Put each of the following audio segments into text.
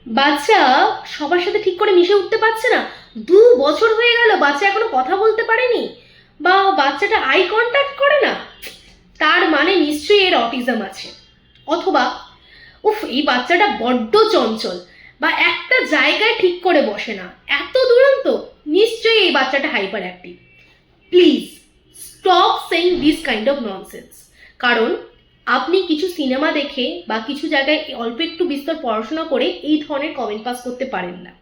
বাচ্চা সবার সাথে ঠিক করে মিশে উঠতে পারছে না। 2 বছর হয়ে গেল, বাচ্চা এখনো কথা বলতে পারেনি, বা বাচ্চাটা আই কন্ট্যাক্ট করে না, তার মানে নিশ্চয়ই এর অটিজম আছে। অথবা উফ, এই বাচ্চাটা বড্ড চঞ্চল, বা একটা জায়গায় ঠিক করে বসে না, এত দুরন্ত, নিশ্চয়ই এই বাচ্চাটা hyper active. Please stop saying this kind of nonsense. কারণ আপনি কিছু সিনেমা দেখে বা কিছু জায়গায় অল্প একটু বিস্তর পড়াশোনা করে এই ধরনের কমেন্ট পাস করতে পারেন না।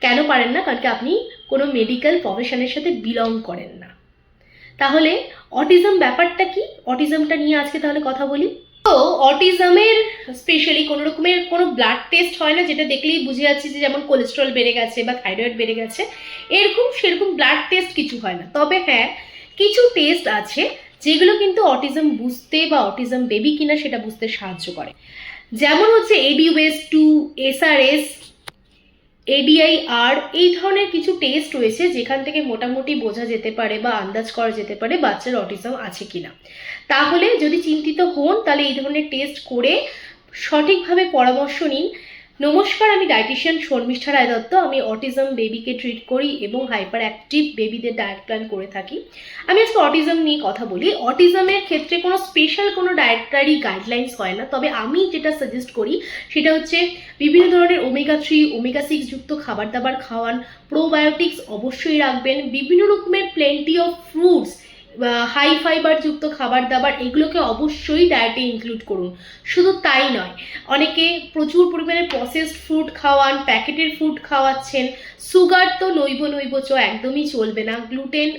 কেন পারেন না? কারণ কি আপনি কোনো মেডিকেল প্রফেশনের সাথে বিলং করেন না। তাহলে অটিজম ব্যাপারটা কি, অটিজমটা নিয়ে আজকে তাহলে কথা বলি। তো অটিজমের স্পেশালি কোনো রকমের কোনো ব্লাড টেস্ট হয় না যেটা দেখলেই বুঝে যাচ্ছে যে যেমন কোলেস্ট্রল বেড়ে গেছে বা থাইরয়েড বেড়ে গেছে, সেরকম ব্লাড টেস্ট কিছু হয় না। তবে হ্যাঁ, কিছু টেস্ট আছে যেগুলো কিন্তু অটিজম বুঝতে বা অটিজম বেবি কিনা সেটা বুঝতে সাহায্য করে। যেমন হচ্ছে ADUS2, SRS, ADIR, এই ধরনের কিছু টেস্ট রয়েছে যেখান থেকে মোটামুটি বোঝা যেতে পারে বা আন্দাজ করা যেতে পারে বাচ্চার অটিজম আছে কিনা। তাহলে যদি চিন্তিত হন তাহলে এই ধরনের টেস্ট করে সঠিকভাবে পরামর্শ নিন। নমস্কার, আমি ডায়েটিশিয়ান শর্মিষ্ঠা রায় দত্ত। আমি অটিজম বেবিকে ট্রিট করি এবং হাইপার অ্যাক্টিভ বেবিদের ডায়েট প্ল্যান করে থাকি। আমি আজকে অটিজম নিয়ে কথা বলি। অটিজমের ক্ষেত্রে কোনো স্পেশাল কোনো ডায়েটারি গাইডলাইন্স হয় না, তবে আমি যেটা সাজেস্ট করি সেটা হচ্ছে বিভিন্ন ধরনের ওমেগা-3, ওমেগা-6 যুক্ত খাবার দাবার খাওয়ান, প্রোবায়োটিক্স অবশ্যই রাখবেন, বিভিন্ন রকমের plenty of fruits, high fibre যুক্ত খাবার দাবার, এগুলোকে অবশ্যই ডায়েটে ইনক্লুড করুন। শুধু তাই নয়, অনেকে প্রচুর পরিমাণে প্রসেসড ফুড খাওয়ান, প্যাকেটের ফুড খাওয়াচ্ছেন। সুগার তো নৈব একদমই চলবে না। গ্লুটেন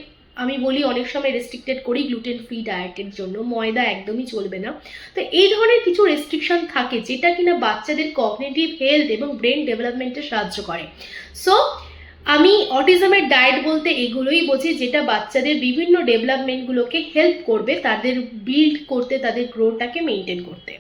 আমি বলি অনেক সময় রেস্ট্রিক্টেড করি গ্লুটেন ফ্রি ডায়েটের জন্য, ময়দা একদমই চলবে না। তো এই ধরনের কিছু রেস্ট্রিকশন থাকে যেটা কিনা বাচ্চাদের কগনিটিভ হেলথ এবং ব্রেন ডেভেলপমেন্টে সাহায্য করে। সো আমি অটিজমের ডায়েট বলতে এগুলোই বুঝি যেটা বাচ্চাদের বিভিন্ন ডেভেলপমেন্টগুলোকে হেল্প করবে, তাদের বিল্ড করতে, তাদের গ্রোথটাকে মেনটেন করতে।